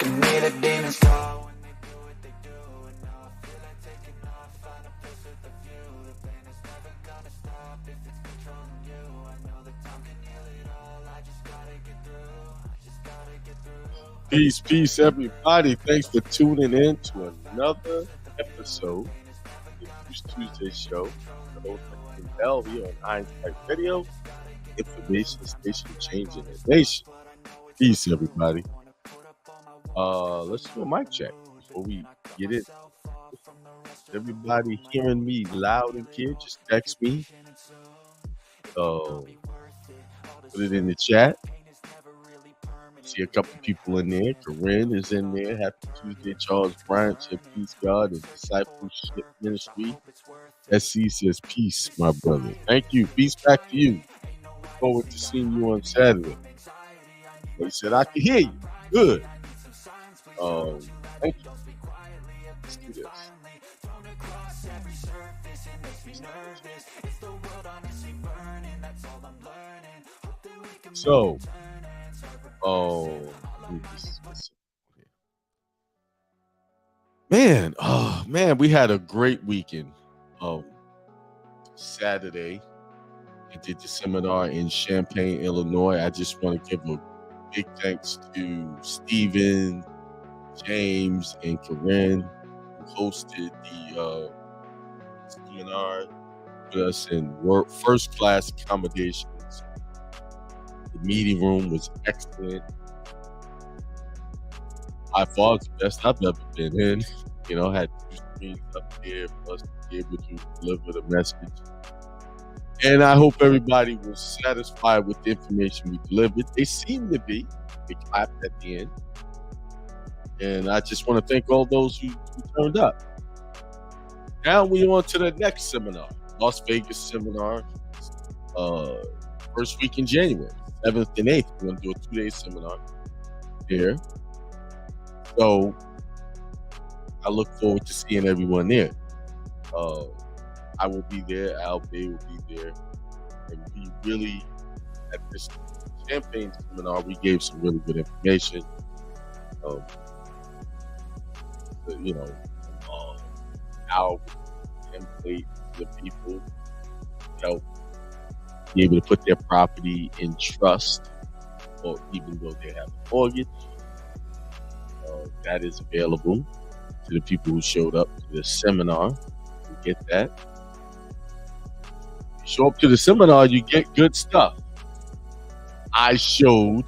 Give me the demons call when they do what they do. And now I feel like taking off, find a place with a view. The pain is never gonna stop if it's controlling you. I know that time can heal it all, I just gotta get through. I just gotta get through. Peace, everybody. Thanks for tuning in to another episode of the News Tuesday show. Hello, L here on Hindsight Radio, information station changing the nation. Peace, everybody. Let's do a mic check before we get it. Everybody hearing me loud and clear, just text me. Put it in the chat. See a couple people in there. Corinne is in there. Happy Tuesday. Charles Bryant said peace, God, and discipleship ministry. SC says peace, my brother. Thank you. Peace back to you. Look forward to seeing you on Saturday. He said, I can hear you. Good. Thank you. Let's do this. So, man, we had a great weekend. Saturday, I did the seminar in Champaign, Illinois. I just want to give a big thanks to Stephen, James, and Corinne, who hosted the seminar with us in first-class accommodations. The meeting room was excellent. By far the best I've ever been in. You know, had 2 screens up there for us to be able to deliver the message. And I hope everybody was satisfied with the information we delivered. They seem to be. They clapped at the end. And I just want to thank all those who turned up. Now we on to the next seminar, Las Vegas seminar, first week in January, 7th and 8th. We're going to do a 2-day seminar there. So I look forward to seeing everyone there. I will be there. Al Bay will be there. And we really, at this Champaign seminar, we gave some really good information. Our template to the people help be able to put their property in trust, or even though they have a mortgage. That is available to the people who showed up to the seminar. You get that. You show up to the seminar, you get good stuff. I showed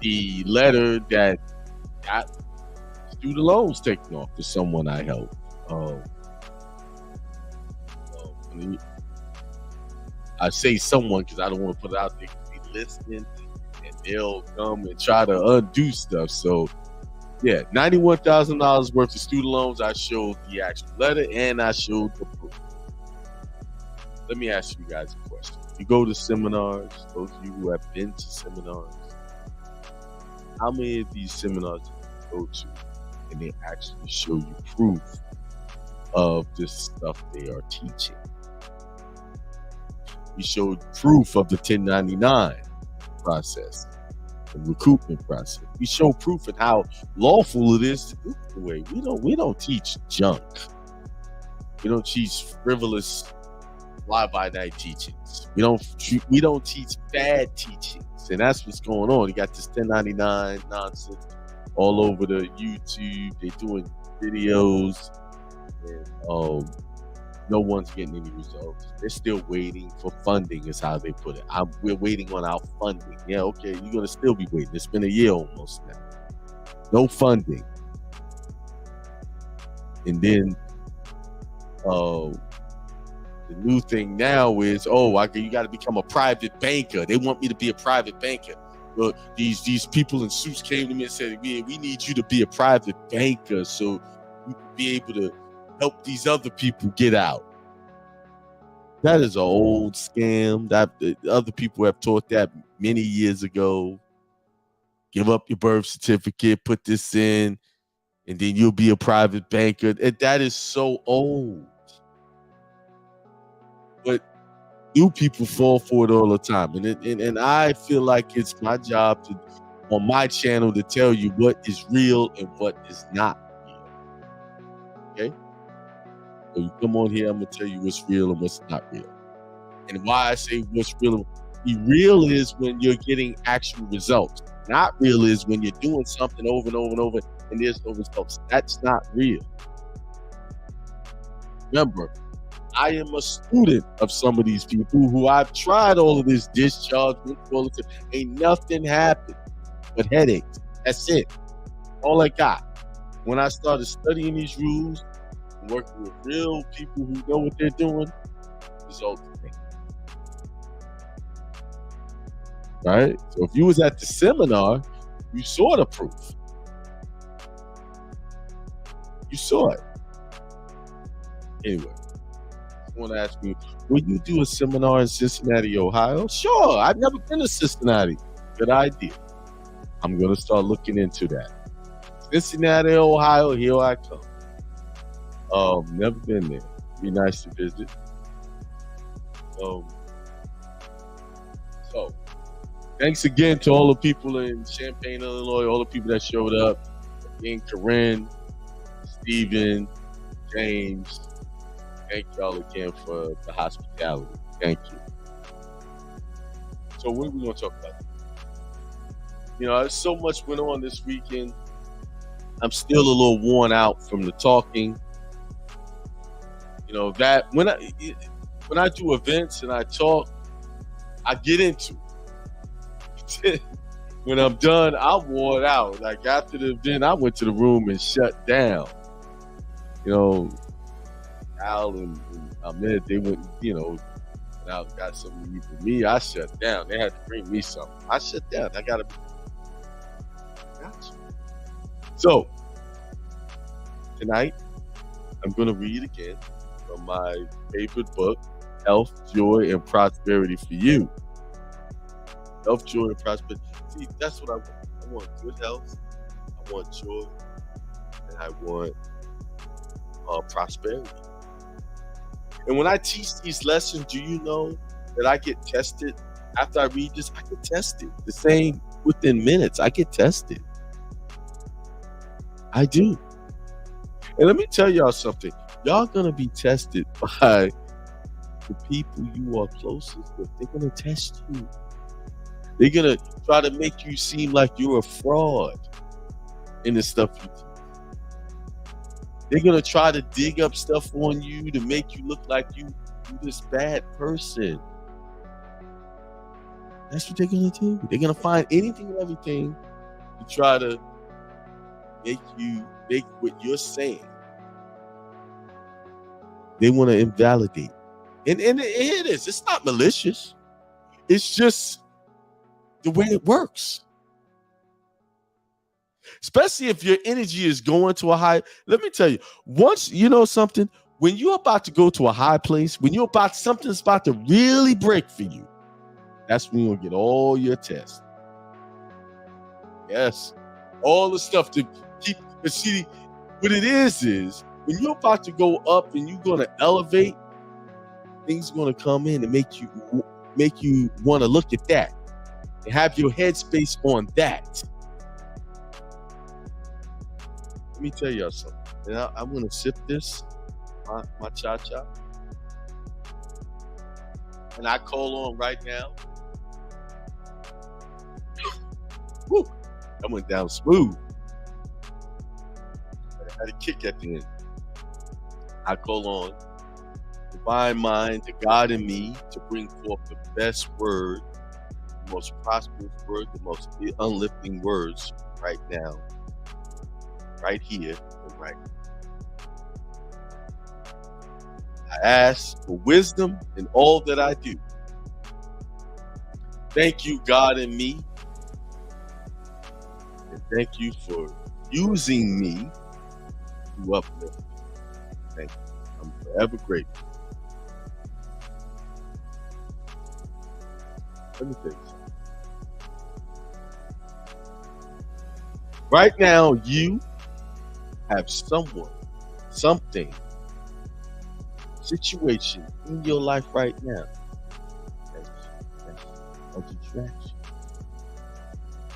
the letter that got student loans taken off to someone I helped. I say someone because I don't want to put it out there because they listening and they'll come and try to undo stuff. So, yeah, $91,000 worth of student loans. I showed the actual letter and I showed the proof. Let me ask you guys a question. You go to seminars, those of you who have been to seminars, how many of these seminars do you go to and they actually show you proof of this stuff they are teaching? We showed proof of the 1099 process, the recoupment process. We show proof of how lawful it is to do it the way. We don't teach junk. We don't teach frivolous fly-by-night teachings. We don't teach bad teachings, and that's what's going on. You got this 1099 nonsense all over the YouTube. They're doing videos, and no one's getting any results. They're still waiting for funding, is how they put it. We're waiting on our funding. Yeah, okay, you're going to still be waiting. It's been a year almost now. No funding. And then the new thing now is, you got to become a private banker. They want me to be a private banker. Well, these people in suits came to me and said, we need you to be a private banker so you can be able to help these other people get out. That is an old scam. That other people have taught that many years ago. Give up your birth certificate, put this in, and then you'll be a private banker. That is so old. But new people fall for it all the time. And I feel like it's my job to on my channel to tell you what is real and what is not real. Okay? So you come on here, I'm going to tell you what's real and what's not real. And why I say what's real. Real is when you're getting actual results. Not real is when you're doing something over and over and over and there's no results. That's not real. Remember, I am a student of some of these people who I've tried all of this discharge, ain't nothing happened but headaches. That's it. All I got. When I started studying these rules and working with real people who know what they're doing, results came. Right? So if you was at the seminar, you saw the proof. You saw it. Anyway, I want to ask you, will you do a seminar in Cincinnati, Ohio? Sure. I've never been to Cincinnati. Good idea. I'm going to start looking into that. Cincinnati, Ohio, here I come. Never been there. Be nice to visit. So, thanks again to all the people in Champaign, Illinois, all the people that showed up. Again, Corinne, Stephen, James. Thank y'all again for the hospitality. Thank you. So what are we going to talk about? You know, there's so much went on this weekend. I'm still a little worn out from the talking. You know, that when I do events and I talk, I get into it. When I'm done, I'm worn out. Like after the event, I went to the room and shut down. You know, Al and Ahmed, they went, you know, and I got something to eat for me. I shut down. They had to bring me something. I shut down. I got you. So, tonight, I'm going to read again from my favorite book, Health, Joy, and Prosperity for You. Health, joy, and prosperity. See, that's what I want. I want good health. I want joy. And I want prosperity. And when I teach these lessons, do you know that I get tested? After I read this, I get tested. The same within minutes. I get tested. I do. And let me tell y'all something. Y'all going to be tested by the people you are closest with. They're going to test you. They're going to try to make you seem like you're a fraud in the stuff you teach. They're going to try to dig up stuff on you to make you look like you're this bad person. That's what they're going to do. They're going to find anything and everything to try to make what you're saying. They want to invalidate. And here it is. It's not malicious. It's just the way it works. Especially if your energy is going to a high. Let me tell you, once you know something, when you're about to go to a high place, when you're about something's about to really break for you, that's when you'll get all your tests. Yes. All the stuff to keep. But see, what it is when you're about to go up and you're going to elevate, things are going to come in and make you want to look at that and have your headspace on that. Let me tell y'all something. And I'm going to sip this, my cha-cha. And I call on right now. Woo! That went down smooth. I had a kick at the end. I call on divine mind, the God in me, to bring forth the best word, the most prosperous word, the most uplifting words right now, right here and right now. I ask for wisdom in all that I do. Thank you, God in me, and thank you for using me to uplift. Thank you. I'm forever grateful. Let me tell you something. Right now, you have someone, something, situation in your life right now. A distraction.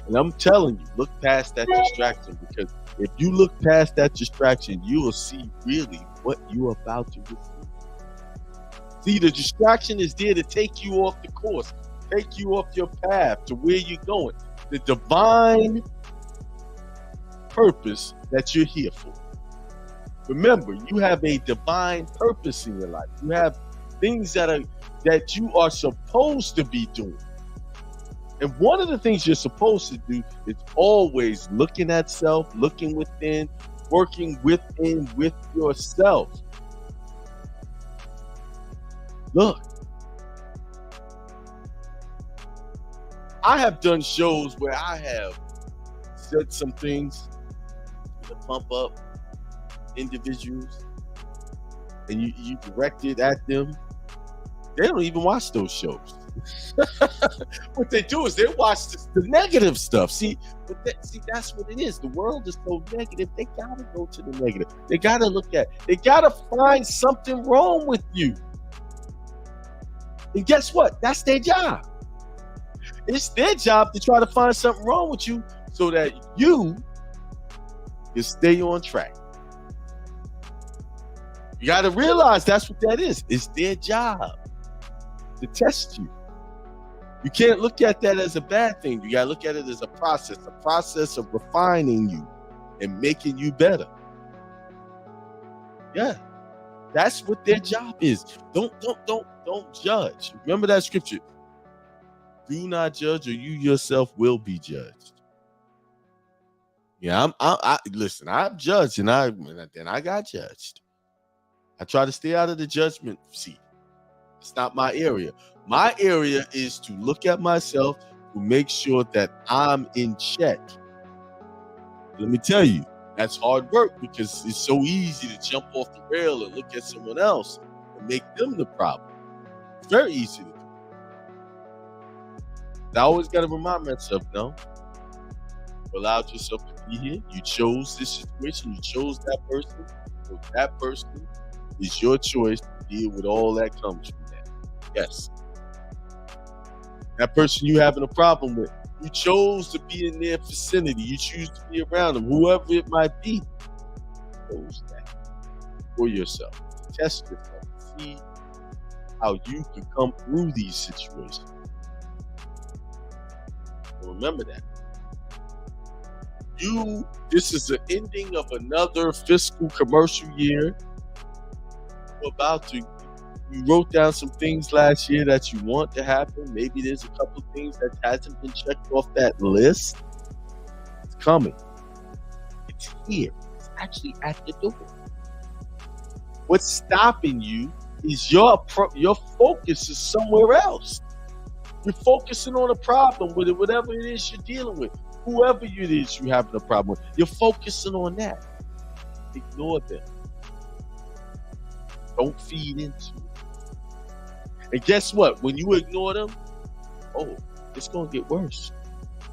And I'm telling you, look past that distraction, because if you look past that distraction, you will see really what you're about to receive. See, the distraction is there to take you off the course, take you off your path to where you're going. The divine purpose that you're here for. Remember, you have a divine purpose in your life. You have things that you are supposed to be doing. And one of the things you're supposed to do is always looking at self, looking within, working within with yourself. Look, I have done shows where I have said some things to pump up individuals, and you direct it at them. They don't even watch those shows. What they do is they watch the negative stuff. See, that's what it is. The world is so negative. They gotta go to the negative. They gotta they gotta find something wrong with you. And guess what? That's their job. It's their job to try to find something wrong with you so that you can stay on track. You got to realize that's what that is. It's their job to test you. You can't look at that as a bad thing. You got to look at it as a process of refining you and making you better. Yeah, that's what their job is. Don't judge. Remember that scripture. Do not judge, or you yourself will be judged. Yeah, listen. I've judged, and then I got judged. I try to stay out of the judgment seat. It's not my area. My area is to look at myself, to make sure that I'm in check. Let me tell you, that's hard work, because it's so easy to jump off the rail and look at someone else and make them the problem. It's very easy to do. I always got to remind myself, no, you allowed yourself to be here. You chose this situation. You chose that person. So that person is your choice to deal with all that comes from that. Yes. That person you having a problem with, you chose to be in their vicinity. You choose to be around them, whoever it might be. Chose that for yourself. Test yourself. See how you can come through these situations. So remember that. This is the ending of another fiscal commercial year. You wrote down some things last year that you want to happen. Maybe there's a couple of things that hasn't been checked off that list. It's coming. It's here. It's actually at the door. What's stopping you is your focus is somewhere else. You're focusing on a problem with it, whatever it is you're dealing with, whoever it is you're having a problem with. You're focusing on that. Ignore them. Don't feed into it. And guess what? When you ignore them, it's going to get worse.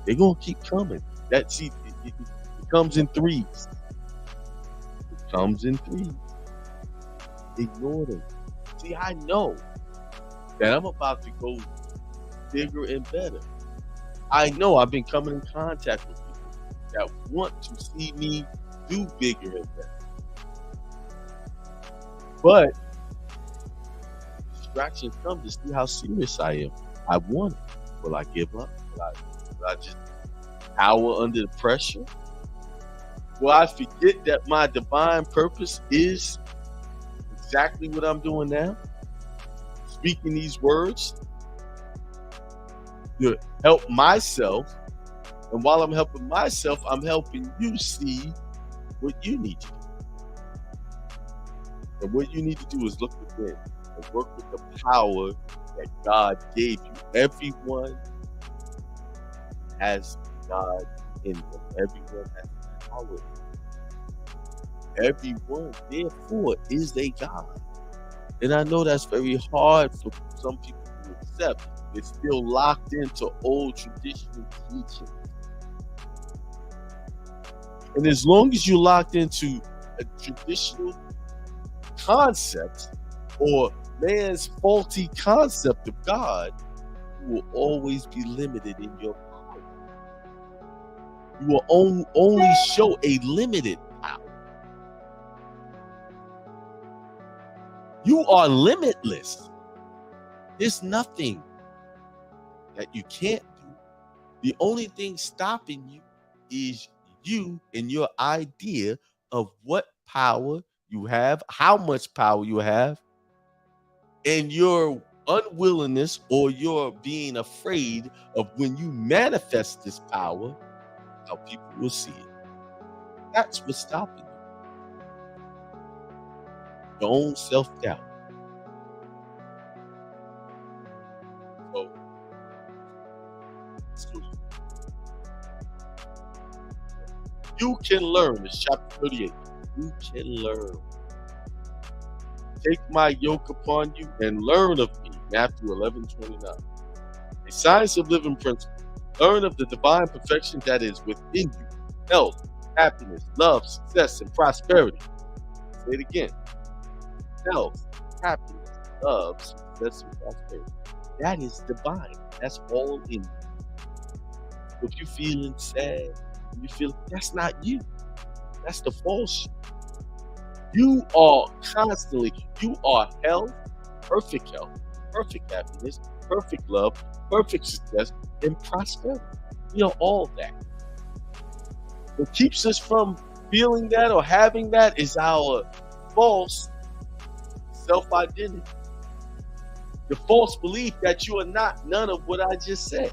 They're going to keep coming. It comes in threes. It comes in threes. Ignore them. See, I know that I'm about to go bigger and better. I know I've been coming in contact with people that want to see me do bigger and better. But distractions come to see how serious I am. I want it. Will I give up? Will I just cower under the pressure? Will I forget that my divine purpose is exactly what I'm doing now? Speaking these words to help myself. And while I'm helping myself, I'm helping you see what you need to do. And what you need to do is look within and work with the power that God gave you. Everyone has God in them. Everyone has power. Everyone, therefore, is a God. And I know that's very hard for some people to accept. They're still locked into old traditional teaching. And as long as you're locked into a traditional concept or man's faulty concept of God, you will always be limited in your power. You will only show a limited power. You are limitless. There's nothing that you can't do. The only thing stopping you is you and your idea of what power you have, how much power you have, and your unwillingness or your being afraid of when you manifest this power, how people will see it. That's what's stopping you. Your own self-doubt. So, you can learn. It's chapter 38. You can learn. Take my yoke upon you and learn of me. Matthew 11:29. A science of living principle. Learn of the divine perfection that is within you. Health, happiness, love, success, and prosperity. Say it again. Health, happiness, love, success, and prosperity. That is divine. That's all in you. If you're feeling sad, that's not you. That's the false you. You are constantly, you are health, perfect happiness, perfect love, perfect success, and prosperity. You know, all that. What keeps us from feeling that or having that is our false self-identity. The false belief that you are not none of what I just said.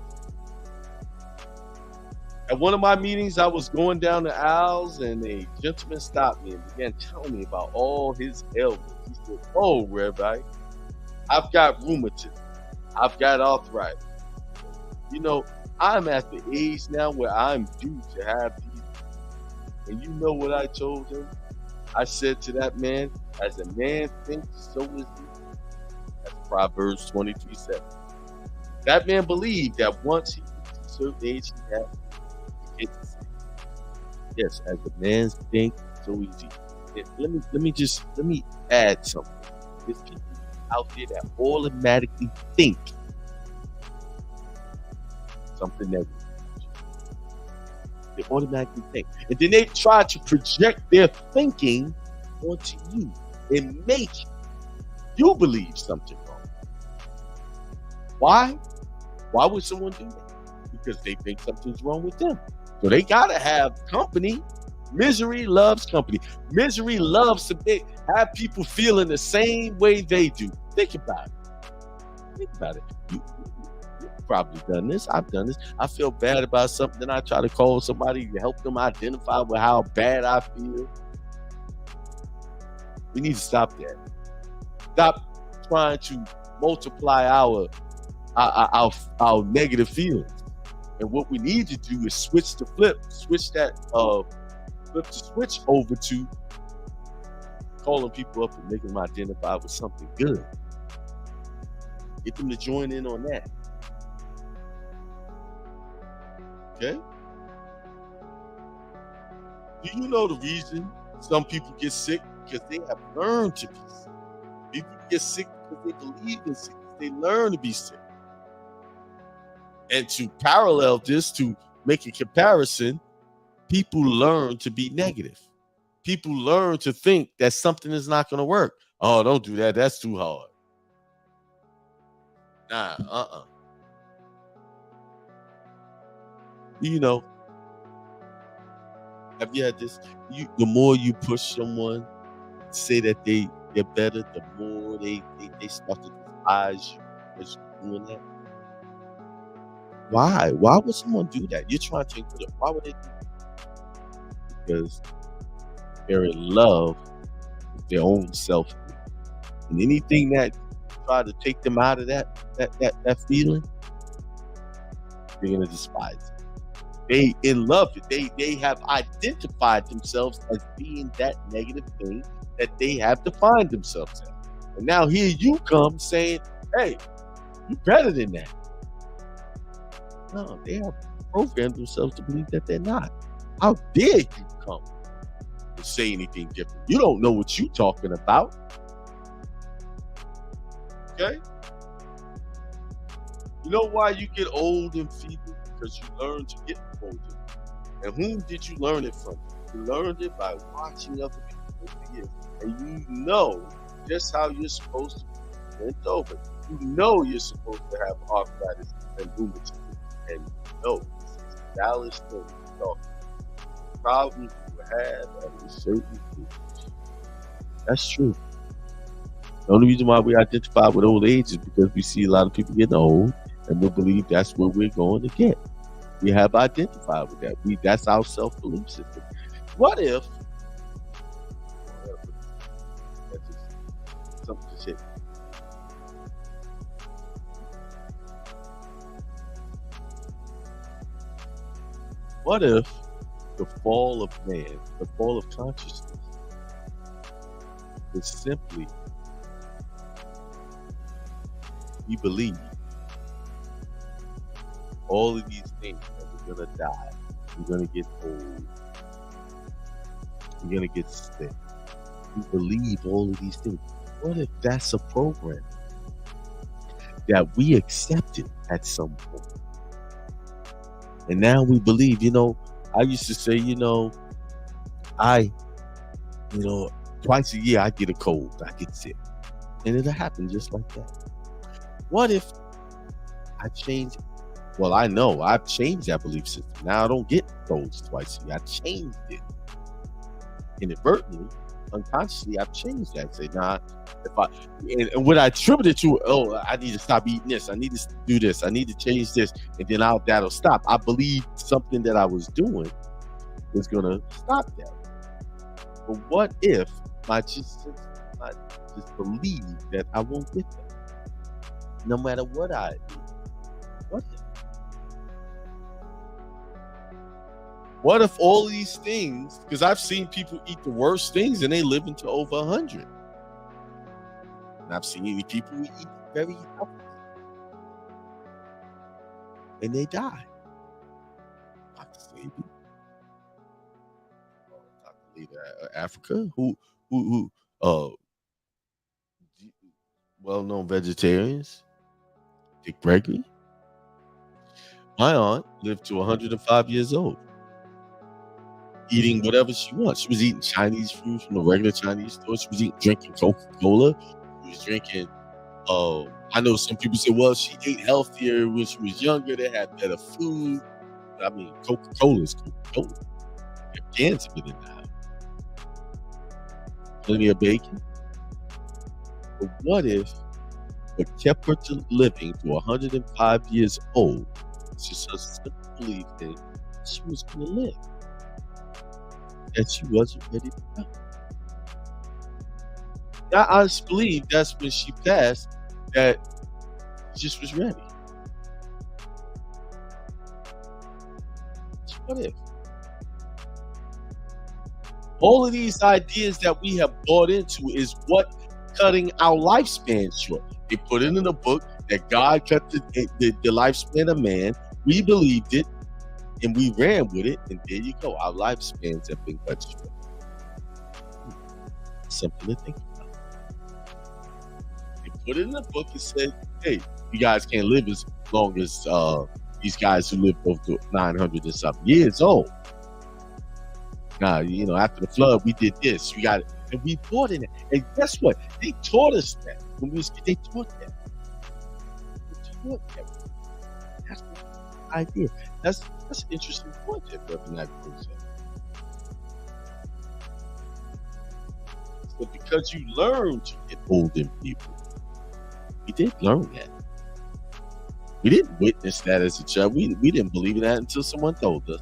At one of my meetings, I was going down the aisles and a gentleman stopped me and began telling me about all his ailments. He said, "Oh, Rabbi, I've got rheumatism. I've got arthritis. You know, I'm at the age now where I'm due to have these." And you know what I told him? I said to that man, as a man thinks, so is he. That's Proverbs 23:7. That man believed that once he reached a certain age, he had to get sick. Yes, as a man thinks, so is he. Let me add something. There's people out there that automatically think something negative. They automatically think. And then they try to project their thinking onto you and make you believe something wrong. Why? Why would someone do that? Because they think something's wrong with them. So they gotta have company. Misery loves company. Misery loves to have people feeling the same way they do. Think about it. Think about it. You've probably done this. I've done this. I feel bad about something, then I try to call somebody to help them identify with how bad I feel. We need to stop that. Stop trying to multiply our negative feelings. And what we need to do is switch the switch the switch over to calling people up and making them identify with something good. Get them to join in on that. Okay? Do you know the reason some people get sick? Because they have learned to be sick. People get sick because they believe in sickness. They learn to be sick. And to parallel this, to make a comparison, people learn to be negative. People learn to think that something is not going to work. Oh, don't do that. That's too hard. Nah, You know, have you had this? The more you push someone, say that they're better, the more they start to despise you as you're doing that. Why? Why would someone do that? You're trying to include it. Why would they do that? Because they're in love with their own self. And anything that try to take them out of that feeling, they're gonna despise it. They in love it. They have identified themselves as being that negative thing that they have defined themselves as. And now here you come saying, "Hey, you're better than that." No, they have programmed themselves to believe that they're not. How dare you come and say anything different? You don't know what you're talking about. Okay? You know why you get old and feeble? Because you learn to get older. And whom did you learn it from? You learned it by watching other people over the years. And you know just how you're supposed to be bent over. You know you're supposed to have arthritis and rheumatism. And you know this is a valid story. So problems you have at a certain age. That's true. The only reason why we identify with old age is because we see a lot of people getting old and we believe that's what we're going to get. We have identified with that. That's our self-belief system. What if that's just something to say. What if the fall of man, the fall of consciousness, is simply we believe all of these things that we're gonna die, we're gonna get old, we're gonna get sick. We believe all of these things. What if that's a program that we accepted at some point? And now we believe, I used to say, twice a year I get a cold, I get sick. And it'll happen just like that. What if I change? Well, I know I've changed that belief system. Now I don't get colds twice a year. I changed it. Inadvertently, unconsciously, I've changed that. Say, and what I attribute it to, I need to stop eating this. I need to do this. I need to change this. And then that'll stop. I believe something that I was doing was going to stop that. But what if I just believe that I won't get that? No matter what I do. What if all of these things, because I've seen people eat the worst things and they live until over 100. And I've seen people who eat very healthy and they die. Dr. Sabi, Dr. Leader Africa, who well-known vegetarians, Dick Gregory. My aunt lived to 105 years old, eating whatever she wants. She was eating Chinese food from the regular Chinese store. She was drinking Coca-Cola. She was drinking, I know some people say, well, she ate healthier when she was younger. They had better food. I mean, Coca-Cola is Coca-Cola. There are cans of it in the house. Plenty of bacon. But what if it kept her living to 105 years old? It's just a simple belief that she was going to live. That she wasn't ready to go. I just believe that's when she passed, that she just was ready. So what if? All of these ideas that we have bought into is what cutting our lifespan short. They put it in a book that God cut the lifespan of man. We believed it. And we ran with it, and there you go. Our lifespans have been cut short. Something to think about. They put it in the book and said, hey, you guys can't live as long as these guys who live over to 900 and something years old. Now, after the flood, we did this. We got it. And we bought in it. And guess what? They taught us that. When we was kids, they taught that. That's the idea. That's an interesting point there, Brother Nagel. So because you learned to get old in people, we did learn that. We didn't witness that as a child. We didn't believe in that until someone told us.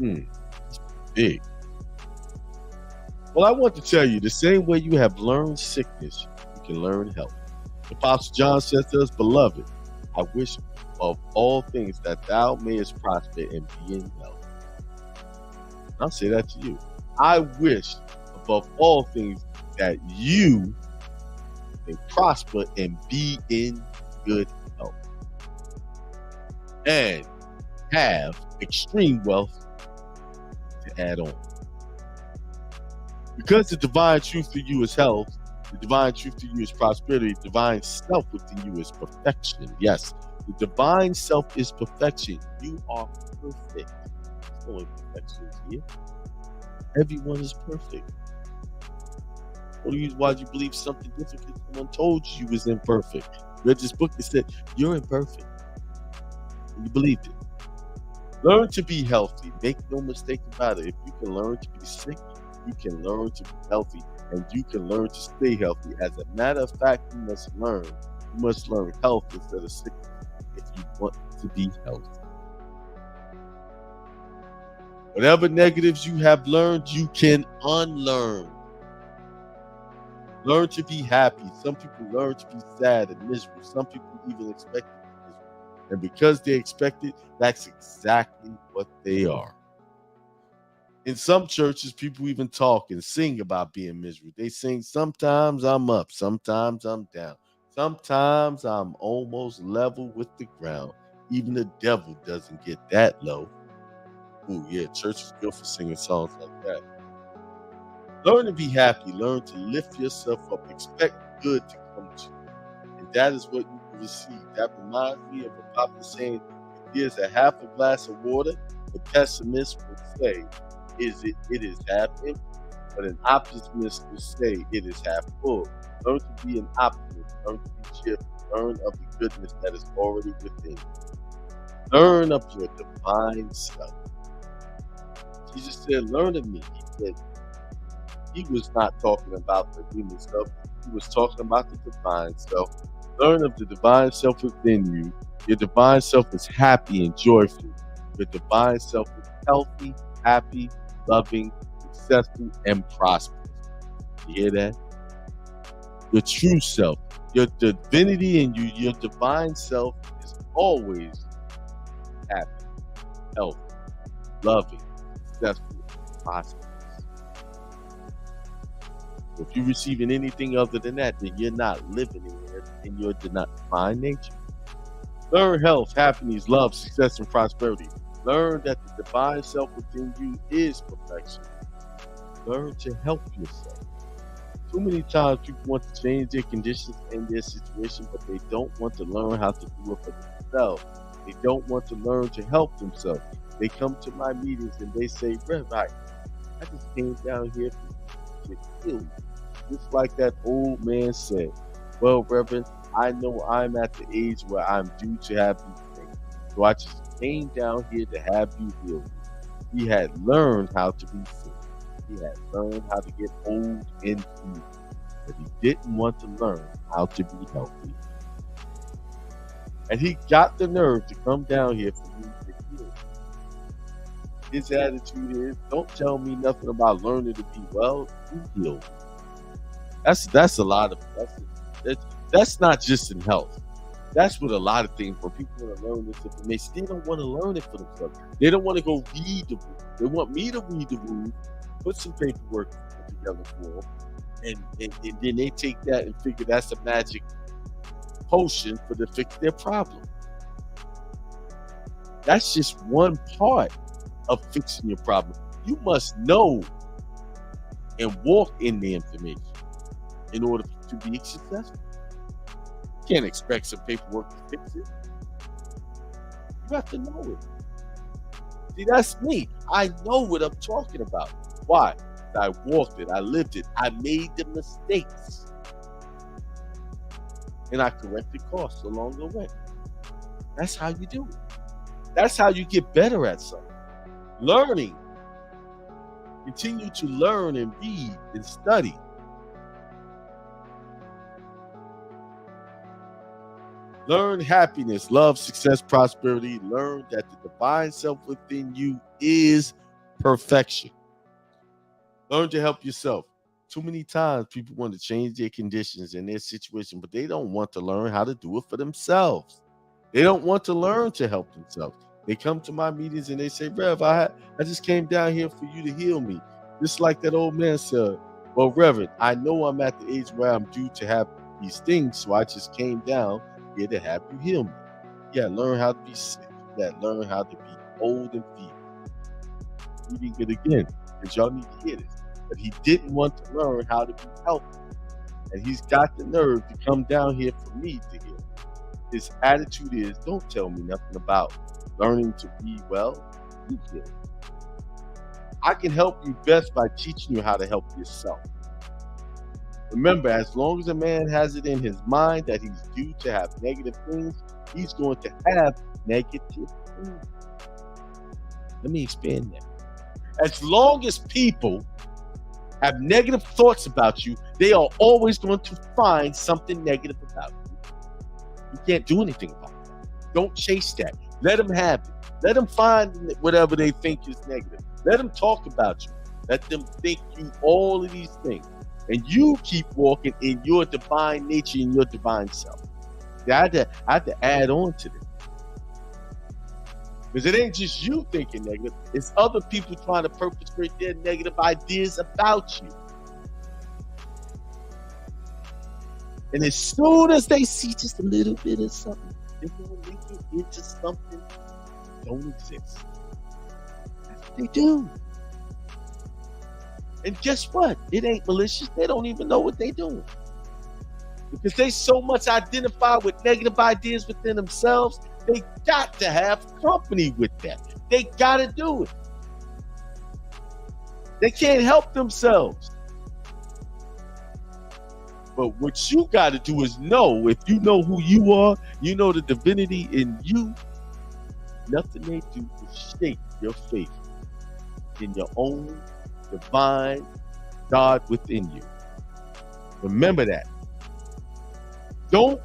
It's big. Well, I want to tell you, the same way you have learned sickness, you can learn health. Apostle John says to us, beloved, I wish of all things that thou mayest prosper and be in health. I'll say that to you. I wish above all things that you may prosper and be in good health and have extreme wealth to add on. Because the divine truth for you is health, The divine truth to you is prosperity. The divine self within you is perfection. Yes, the divine self is perfection. You are perfect. There's no imperfections here. Everyone is perfect. What do you? Why do you believe something different? Because someone told you was imperfect. Read this book that said you're imperfect, and you believed it. Learn to be healthy. Make no mistake about it. If you can learn to be sick, you can learn to be healthy, and you can learn to stay healthy. As a matter of fact, you must learn. You must learn health instead of sickness if you want to be healthy. Whatever negatives you have learned, you can unlearn. Learn to be happy. Some people learn to be sad and miserable. Some people even expect to be miserable. And because they expect it, that's exactly what they are. In some churches, people even talk and sing about being miserable. They sing, sometimes I'm up, sometimes I'm down. Sometimes I'm almost level with the ground. Even the devil doesn't get that low. Oh, yeah, church is good for singing songs like that. Learn to be happy. Learn to lift yourself up. Expect good to come to you. And that is what you will receive. That reminds me of a popular saying, if there's a half a glass of water, the pessimist will say, it is half empty. But an optimist will say it is half full. Learn to be an optimist. Learn to be cheerful. Learn of the goodness that is already within you. Learn of your divine self. Jesus said, learn of me. He was not talking about the human self. He was talking about the divine self. Learn of the divine self within you. Your divine self is happy and joyful. Your divine self is healthy, happy, loving, successful, and prosperous. You hear that? Your true self, your divinity in you, your divine self is always happy, healthy, loving, successful, prosperous. If you're receiving anything other than that, then you're not living in your divine nature. Learn health, happiness, love, success, and prosperity. Learn that the divine self within you is perfection. Learn to help yourself. Too many times people want to change their conditions and their situation, but they don't want to learn how to do it for themselves. They don't want to learn to help themselves. They come to my meetings and they say, Rev, I just came down here to heal you. Just like that old man said, well, Reverend, I know I'm at the age where I'm due to have these things. So I just came down here to have you healed. He had learned how to be sick. He had learned how to get old and feeble. But he didn't want to learn how to be healthy. And he got the nerve to come down here for you to heal. His attitude is, don't tell me nothing about learning to be well. You heal me. That's a lot of that's not just in health. That's what a lot of things when people want to learn this information, they don't want to learn it for themselves. They don't want to go read the book. They want me to read the rules, put some paperwork together for them, and then they take that and figure that's a magic potion for to fix their problem. That's just one part of fixing your problem. You must know and walk in the information in order to be successful. You can't expect some paperwork to fix it. You have to know it. See, that's me. I know what I'm talking about. Why? I walked it. I lived it. I made the mistakes. And I corrected course along the way. That's how you do it. That's how you get better at something. Learning. Continue to learn and read and study. Learn happiness, love, success, prosperity. Learn that the divine self within you is perfection. Learn to help yourself. Too many times people want to change their conditions and their situation, but they don't want to learn how to do it for themselves. They don't want to learn to help themselves. They come to my meetings and they say, Rev, I just came down here for you to heal me. Just like that old man said, well, Reverend, I know I'm at the age where I'm due to have these things, so I just came down here to have you heal me. You gotta learn how to be sick. You gotta learn how to be old and feeble. Reading it again, because y'all need to hear this. But he didn't want to learn how to be healthy. And he's got the nerve to come down here for me to hear. His attitude is, don't tell me nothing about learning to be well. You get it. I can help you best by teaching you how to help yourself. Remember, as long as a man has it in his mind that he's due to have negative things, he's going to have negative things. Let me expand that. As long as people have negative thoughts about you, they are always going to find something negative about you. You can't do anything about that. Don't chase that. Let them have it. Let them find whatever they think is negative. Let them talk about you. Let them think you all of these things. And you keep walking in your divine nature and your divine self. I have to add on to this. Because it ain't just you thinking negative, it's other people trying to perpetrate their negative ideas about you. And as soon as they see just a little bit of something, they're going to make it into something that don't exist. That's what they do. And guess what? It ain't malicious. They don't even know what they're doing. Because they so much identify with negative ideas within themselves, they got to have company with that. They got to do it. They can't help themselves. But what you got to do is know, if you know who you are, you know the divinity in you, nothing they do is shake your faith in your own divine God within you. Remember that. Don't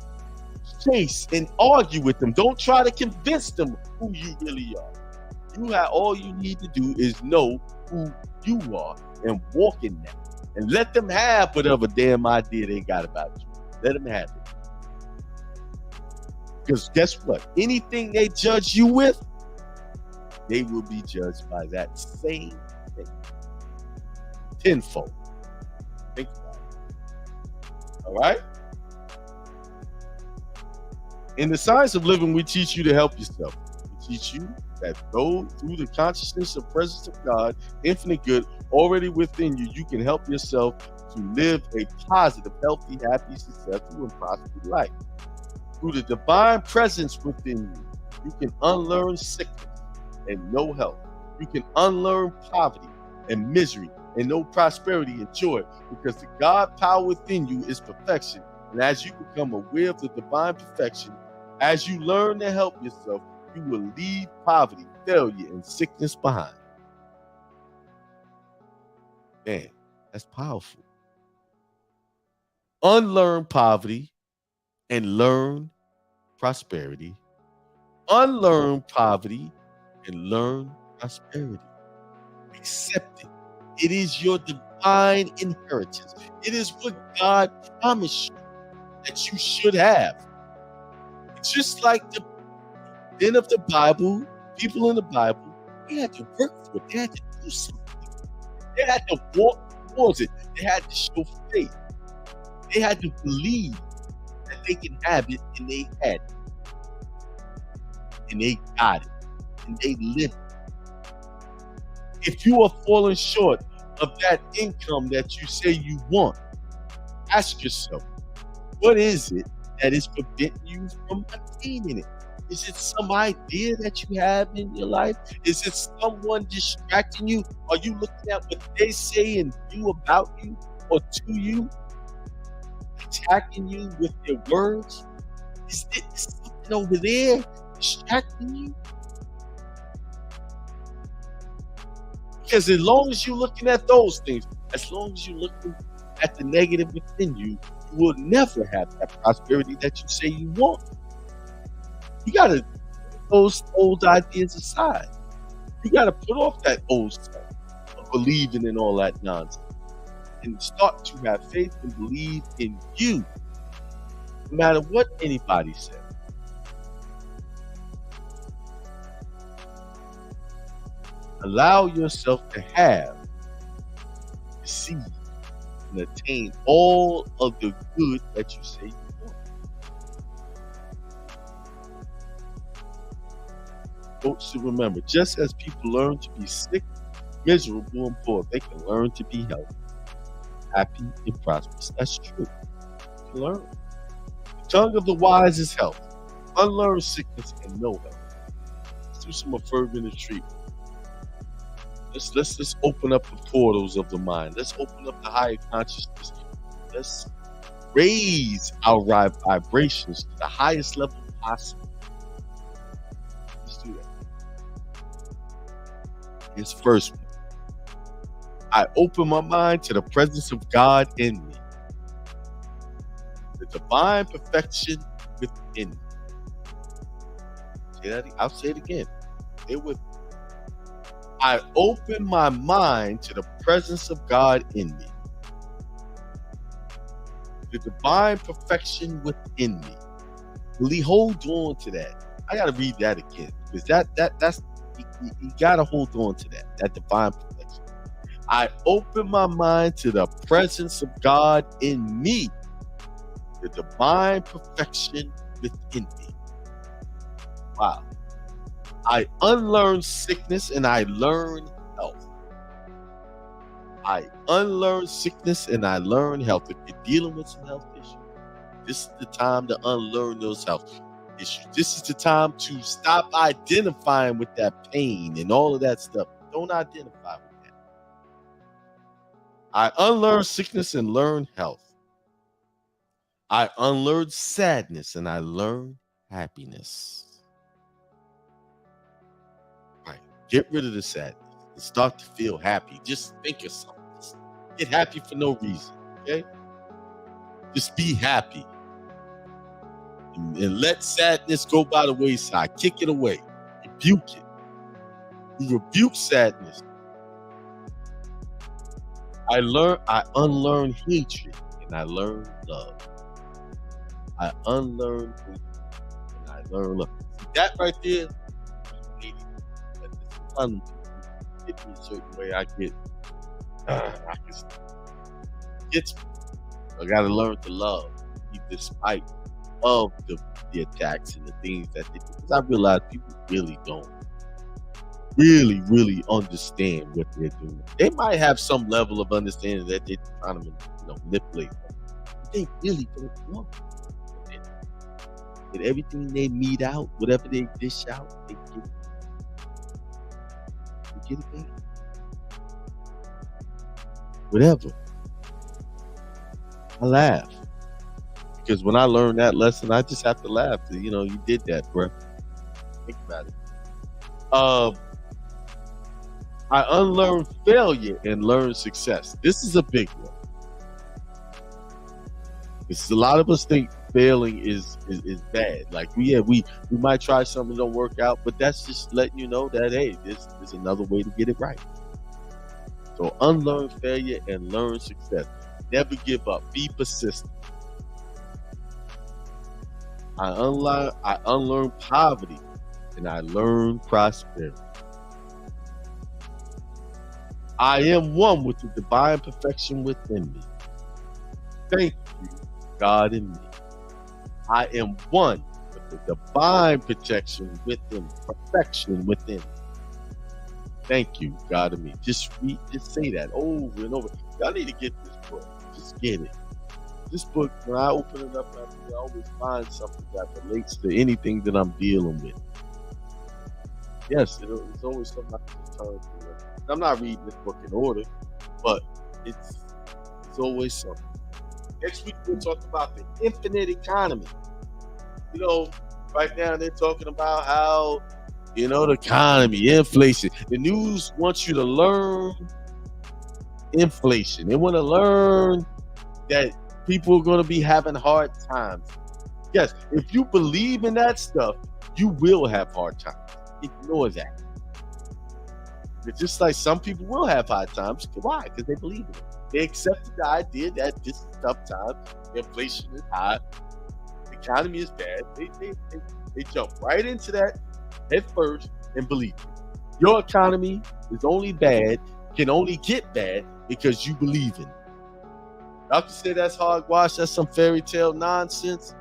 chase and argue with them. Don't try to convince them who you really are. All you need to do is know who you are and walk in that. And let them have whatever damn idea they got about you. Let them have it. Because guess what? Anything they judge you with, they will be judged by that same thing. Tenfold. Think about it. All right? In the science of living, we teach you to help yourself. We teach you that through the consciousness and presence of God, infinite good already within you, you can help yourself to live a positive, healthy, happy, successful, and prosperous life. Through the divine presence within you, you can unlearn sickness and no health. You can unlearn poverty and misery and no prosperity and joy, because the God power within you is perfection. And as you become aware of the divine perfection, as you learn to help yourself, you will leave poverty, failure, and sickness behind. Man, that's powerful. Unlearn poverty and learn prosperity. Unlearn poverty and learn prosperity. Accept it. It is your divine inheritance. It is what God promised you that you should have. It's just like the men of the Bible, people in the Bible, they had to work for it. They had to do something. They had to walk towards it. They had to show faith. They had to believe that they can have it, and they had it. And they got it. And they lived it. If you are falling short of that income that you say you want, ask yourself, what is it that is preventing you from attaining it? Is it some idea that you have in your life? Is it someone distracting you? Are you looking at what they say and do about you or to you? Attacking you with their words? Is it something over there distracting you? Because as long as you're looking at those things, as long as you're looking at the negative within you, you will never have that prosperity that you say you want. You got to put those old ideas aside. You got to put off that old stuff of believing in all that nonsense and start to have faith and believe in you, no matter what anybody says. Allow yourself to have, receive, and attain all of the good that you say you want. Folks should remember, just as people learn to be sick, miserable, and poor, they can learn to be healthy, happy, and prosperous. That's true. Learn. The tongue of the wise is health. Unlearn sickness and no health. Let's do some affirmative treatment. Let's open up the portals of the mind. Let's open up the higher consciousness. Let's raise our vibrations to the highest level possible. Let's do that. Here's the first one. I open my mind to the presence of God in me. The divine perfection within me. I'll say it again. It would. I open my mind to the presence of God in me. The divine perfection within me. Really hold on to that. I gotta read that again because that's you gotta hold on to that divine perfection. I open my mind to the presence of God in me. The divine perfection within me. Wow. I unlearn sickness and I learn health. I unlearn sickness and I learn health. If you're dealing with some health issues, this is the time to unlearn those health issues. This is the time to stop identifying with that pain and all of that stuff. Don't identify with that. I unlearn sickness and learn health. I unlearn sadness and I learn happiness. Right. Get rid of the sadness and start to feel happy. Just think of something. Just get happy for no reason. Okay? Just be happy. And let sadness go by the wayside. Kick it away. Rebuke it. You rebuke sadness. I unlearn hatred and I learn love. I unlearn hatred and I learn love. See, that right there, sometimes get me a certain way. I gotta learn to love, despite of the attacks and the things that they do. Because I realize people really don't really understand what they're doing. They might have some level of understanding that they're trying to manipulate them. But they really don't know. And everything they mete out, whatever they dish out, they get it back. Whatever. I laugh. Because when I learned that lesson, I just have to laugh. You did that, bro. Think about it. I unlearn failure and learn success. This is a big one. Because a lot of us think failing is bad. Like we might try something, don't work out, but that's just letting you know that hey, there's another way to get it right. So unlearn failure and learn success. Never give up. Be persistent. I unlearn poverty and I learn prosperity. I am one with the divine perfection within me. Thank you, God in me. I am one with the divine perfection within me. Thank you, God in me. Just say that over and over. Y'all need to get this book. Just get it. This book, when I open it up, I always find something that relates to anything that I'm dealing with. Yes, it's always something I can turn to. I'm not reading this book in order, but it's always something. Next week, we'll talk about the infinite economy. Right now they're talking about how, the economy, inflation. The news wants you to learn inflation. They want to learn that people are going to be having hard times. Yes, if you believe in that stuff, you will have hard times. Ignore that. It's just like some people will have hard times. Why? Because they believe in it. They accepted the idea that this is a tough time. Inflation is high. The economy is bad. They jump right into that head first and believe it. Your economy is only bad, can only get bad because you believe in it. Y'all can say that's hogwash, that's some fairy tale nonsense.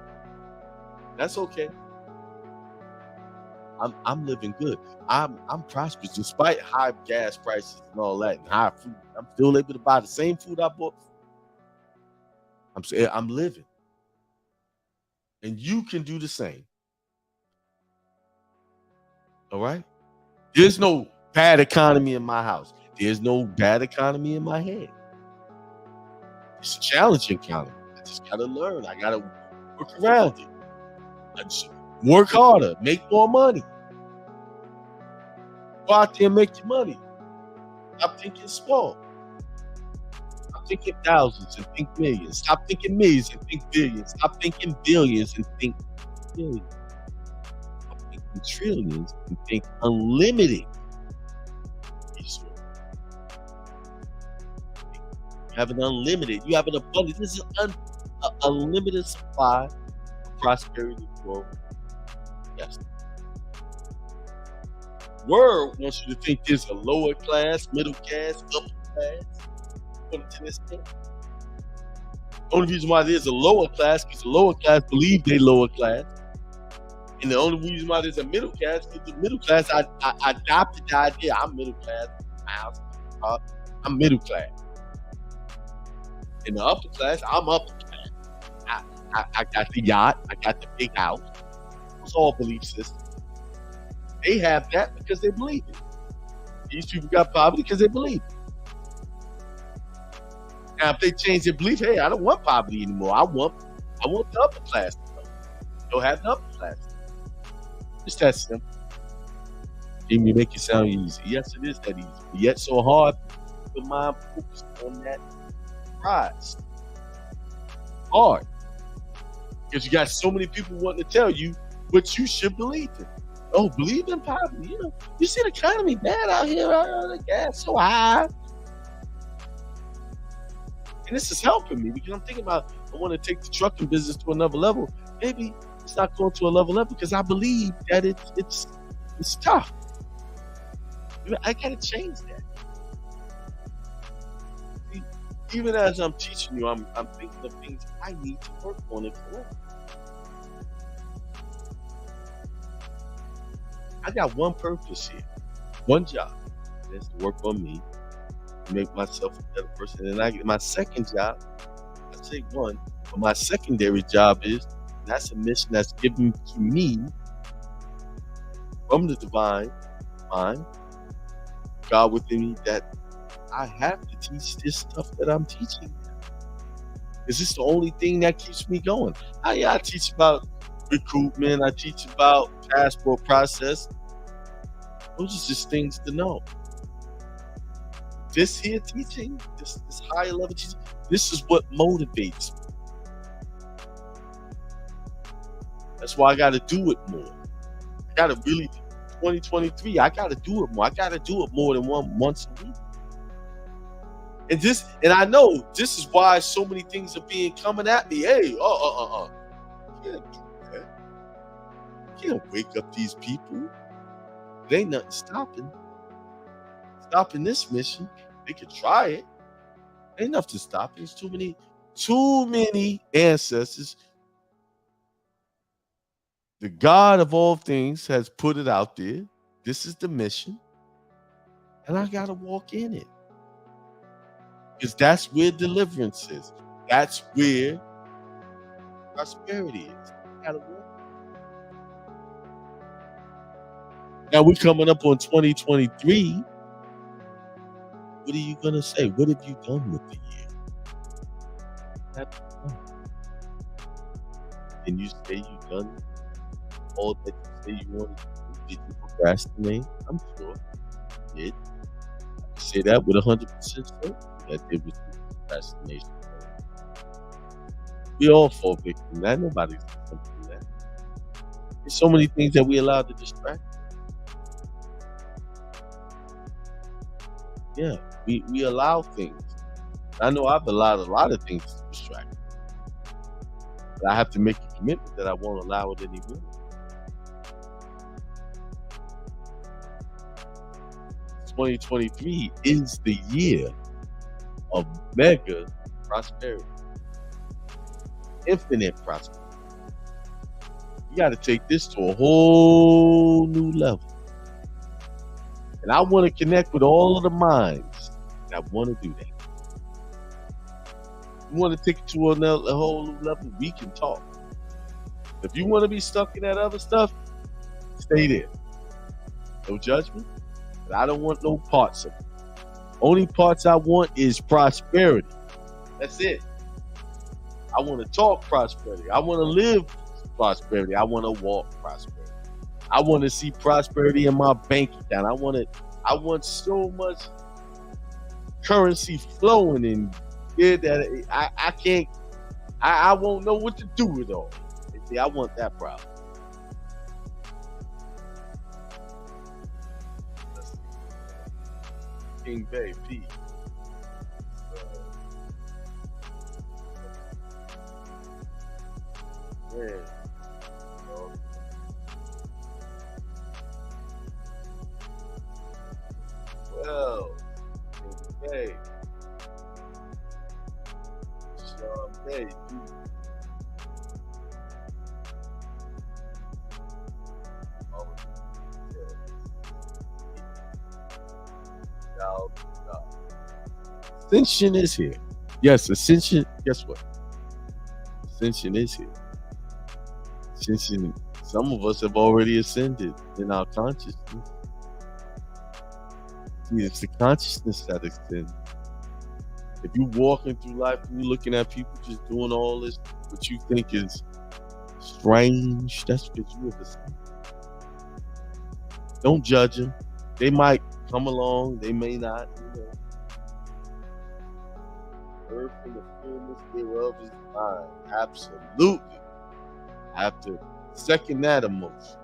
That's okay. I'm living good. I'm prosperous despite high gas prices and all that and high food. I'm still able to buy the same food I bought. I'm living. And you can do the same. All right? There's no bad economy in my house. There's no bad economy in my head. It's a challenging economy. I just got to learn. I got to work around it. I just work harder, make more money. Go out there and make your money. Stop thinking small. Stop thinking thousands and think millions. Stop thinking millions and think billions. Stop thinking billions and think billions. Stop thinking trillions and think unlimited resources. You have an unlimited, you have an abundance. This is an unlimited supply of prosperity, growth. Yes. World wants you to think there's a lower class, middle class, upper class. According to this thing. The only reason why there's a lower class because the lower class believe they lower class. And the only reason why there's a middle class is the middle class I adopted the idea. I'm middle class. My house, I'm middle class. In the upper class, I'm upper class. I got the yacht. I got the big house. It's all belief systems. They have that because they believe it. These people got poverty because they believe it. Now, if they change their belief, hey, I don't want poverty anymore. I want the upper class. Don't have the upper class. It's that simple. You make it sound easy. Yes, it is that easy. But yet so hard, the mind focused on that prize. Hard. Because you got so many people wanting to tell you what you should believe in. Oh, believe in poverty. You know, you see the economy bad out here. The gas so high. And this is helping me because I'm thinking about I want to take the trucking business to another level. Maybe it's not going to another level because I believe that it's tough. I gotta change that. See, even as I'm teaching you, I'm thinking of things I need to work on and correct. I got one purpose here, one job. That's to work on me, to make myself a better person. And I get my second job. I say one, but my secondary job is that's a mission that's given to me from the divine mind, God within me, that I have to teach this stuff that I'm teaching. Is this the only thing that keeps me going? I teach about recruitment. I teach about passport process. Those are just things to know. This here teaching, this higher level teaching, this is what motivates me. That's why I got to do it more. I got to really, 2023, I got to do it more. I got to do it more than once a week. And I know this is why so many things are being coming at me. Hey, you can't do that. You can't wake up these people. There ain't nothing stopping this mission. They could try it. Ain't enough to stop it. There's too many ancestors. The God of all things has put it out there. This is the mission. And I got to walk in it. Because that's where deliverance is. That's where prosperity is. I got to walk. Now we're coming up on 2023. What are you going to say? What have you done with the year? Can you say you've done all that you say you wanted to do? Did you procrastinate? I'm sure you did. I can say that with 100% certainty that there was procrastination. We all fall victim to that. Nobody's exempt from that. There's so many things that we allow to distract. Yeah, we allow things. I know I've allowed a lot of things to distract me. But I have to make a commitment that I won't allow it anymore. Twenty 2023 is the year of mega prosperity. Infinite prosperity. You got to take this to a whole new level. And I want to connect with all of the minds that want to do that. You want to take it to a whole new level, we can talk. If you want to be stuck in that other stuff, stay there. No judgment. But I don't want no parts of it. Only parts I want is prosperity. That's it. I want to talk prosperity. I want to live prosperity. I want to walk prosperity. I want to see prosperity in my bank account. I want so much currency flowing in here that I can't. I won't know what to do with it all. See, I want that problem. King Bay, P. Man. Well, King Bay. Sean Bay, Ascension is here. Yes, ascension. Guess what? Ascension is here. Ascension. Some of us have already ascended in our consciousness. See, it's the consciousness that ascends. If you're walking through life and you're looking at people just doing all this, what you think is strange, that's because you have ascended. Don't judge them. They might come along. They may not. Earth and the fullness thereof is mine. Absolutely. I have to second that emotion.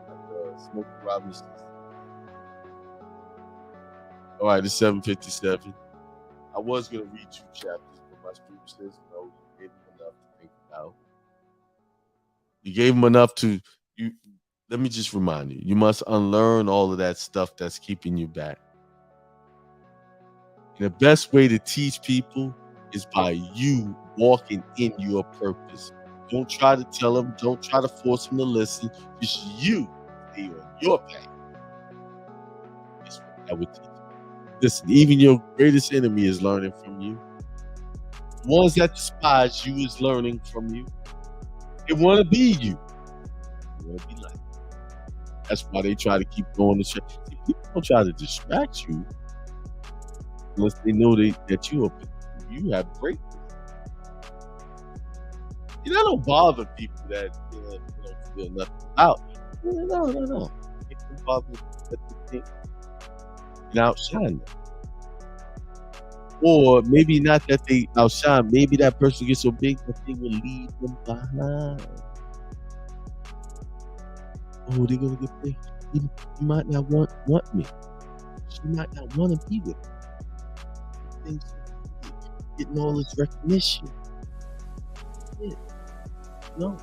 Like Smokey Robinson. All right, it's 7:57. I was going to read 2 chapters, but my student says no. You gave him enough to think about. You gave him enough to... Let me just remind you. You must unlearn all of that stuff that's keeping you back. And the best way to teach people is by you walking in your purpose. Don't try to tell them. Don't try to force them to listen. Just you stay on your path. That's what I would teach. Listen, even your greatest enemy is learning from you. The ones that despise you is learning from you. They want to be you. They want to be like you. That's why they try to keep going to church. See, people don't try to distract you unless they know that you have greatness. You know, don't bother people that you don't feel nothing about. No. It can bother that they think and outshine them. Or maybe not that they outshine, maybe that person gets so big that they will leave them behind. Oh, they're gonna get big. You might not want me. She might not want to be with me. Things getting all this recognition. Yeah. No.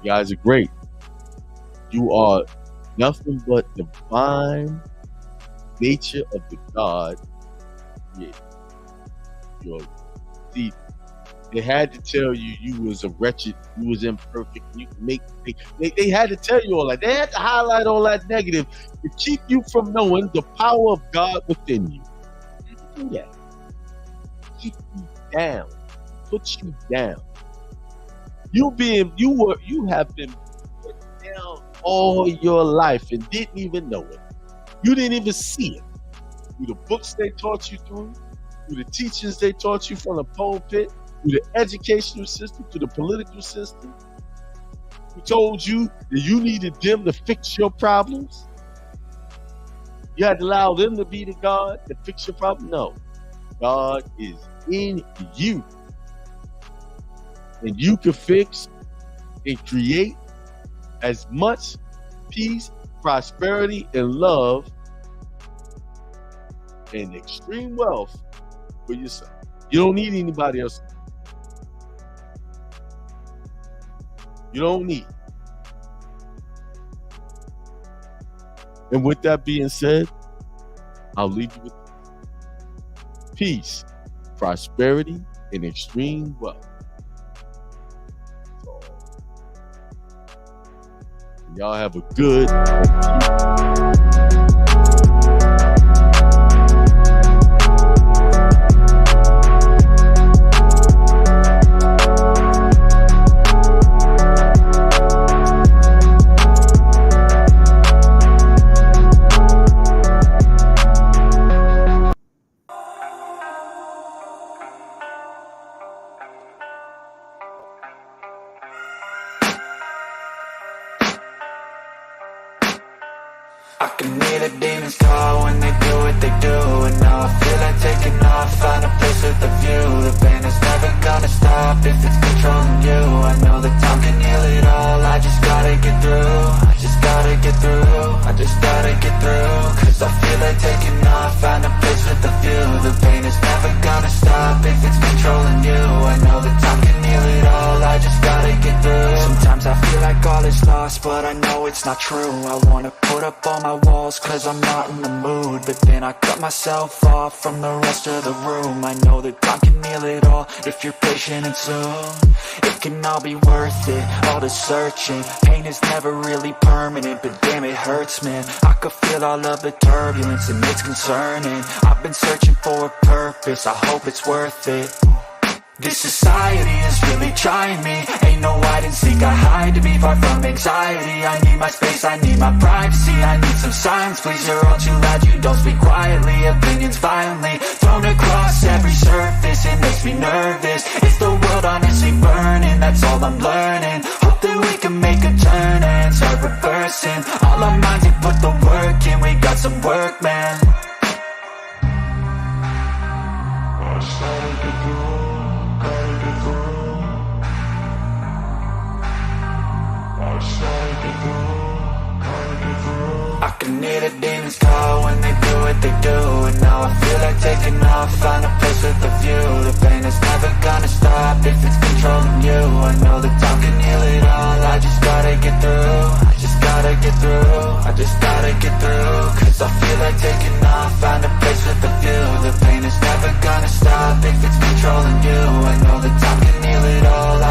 You guys are great. You are nothing but divine nature of the God. Yeah. See, they had to tell you was a wretched, you was imperfect. You can make they had to tell you all that. They had to highlight all that negative to keep you from knowing the power of God within you. Do that. Keep you down. Put you down. You have been put down all your life and didn't even know it. You didn't even see it. Through the books they taught you through the teachings they taught you from the pulpit, through the educational system, through the political system, who told you that you needed them to fix your problems. You had to allow them to be the God to fix your problem. No. God is in you. And you can fix and create as much peace, prosperity, and love and extreme wealth for yourself. You don't need anybody else. You don't need. And with that being said, I'll leave you with peace, prosperity, and extreme wealth. Y'all have a good can hear the demons call when they do what they do. And now I feel like taking off, find a place with a view. The pain is never gonna stop if it's controlling you. I know that time can heal it all, I just gotta get through. I just gotta get through, I just gotta get through. Cause I feel like taking off, find a place with a view. The pain is never gonna stop if it's controlling you. I know that time can heal it all, I just gotta get through. Sometimes I feel like all is lost, but I know it's not true. I wanna put up all my walls cause I'm not in the mood, but then I cut myself off from the rest of the room. I know that time can heal it all if you're patient and soon. It can all be worth it, all the searching. Pain is never really permanent, but damn it hurts, man. I could feel all of the turbulence and it's concerning. I've been searching for a purpose, I hope it's worth it. This society is really trying me. Ain't no hide and seek, I hide to be far from anxiety. I need my space, I need my privacy. I need some silence, please, you're all too loud. You don't speak quietly, opinions violently thrown across every surface. It makes me nervous, it's the world honestly burning. That's all I'm learning, hope that we can make a turn and start reversing all our minds and put the work in. We got some work, man. I started to do, gotta get through. I started to do, gotta get through. I can hear the demons call when they do what they do. And now I feel like taking off, find a place with a view. The pain is never gonna stop if it's controlling you. I know that time can heal it all, I just gotta get through. I just gotta get through, I just gotta get through. Cause I feel like taking